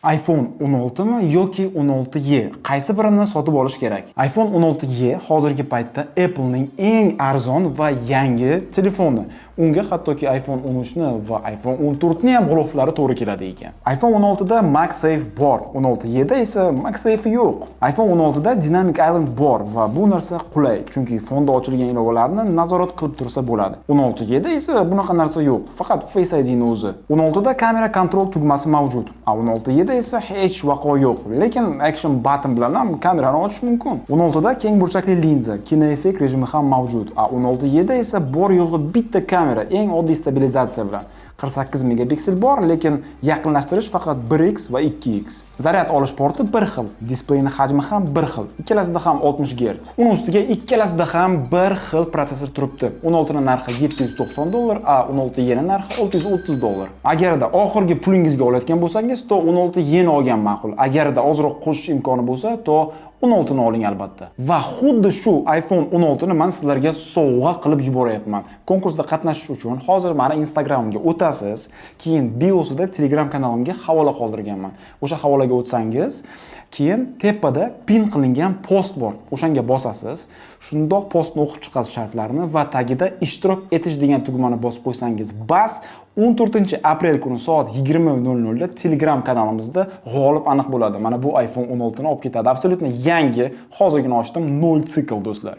iPhone 16 mi yoki 16e qaysi birini sotib olish kerak? iPhone 16e hozirgi paytda Apple'ning eng arzon va yangi telefoni. Unga hattoki iPhone 13 ni va iPhone 14 ni ham g'iloflari to'g'ri keladi ekan. iPhone 16 da MagSafe bor, 16e da esa MagSafe yo'q. iPhone 16 da Dynamic Island bor va bu narsa qulay, chunki fonda ochilgan ilovalarni nazorat qilib tursa bo'ladi. 16e da esa bunaqa narsa yo'q, faqat Face ID ni o'zi. 16 da kamera kontrol tugmasi mavjud. 16e da esa hech vaqo yo'q, lekin action button bilan ham kamerani ochish mumkin. 16 da keng burchakli linza, kinoeffekt rejimi ham mavjud. 16e da esa bor yo'g'i bitta kamera, eng oddiy stabilizatsiya bilan. 48 megapiksel bor, lekin yaqinlashtirish faqat 1x va 2x. Zaryad olish porti bir xil, displeyning hajmi ham bir xil. Ikkalasida ham 60 Hz. Uning ustiga ikkalasida ham bir xil protsessor turibdi. 16 ning narxi $790, 16e ning narxi $630. Agarda oxirgi pulingizga olayotgan bo'lsangiz, to 16e ni olgan ma'qul. Agarda ozroq qo'shish imkoni bo'lsa, to 16 ni oling albatta. Va xuddi shu iPhone 16 ni men sizlarga sovg'a qilib yuboryapman. Konkursda qatnashish uchun hozir meni Instagramga o'tasiz, keyin biosida Telegram kanalimga havola qoldirganman. O'sha havolaga o'tsangiz, keyin tepada pin qilingan post bor. O'shanga bosasiz. Shundoq postni o'qib chiqasiz shartlarini va tagida ishtirok etish degan tugmani bosib qo'ysangiz, bas 14-aprel kuni soat 20:00 da Telegram kanalimizda g'olib aniq bo'ladi. Mana bu iPhone 16 ni olib ketadi. Absolutno yangi, hozirgina ochdim, 0 sikl do'stlar.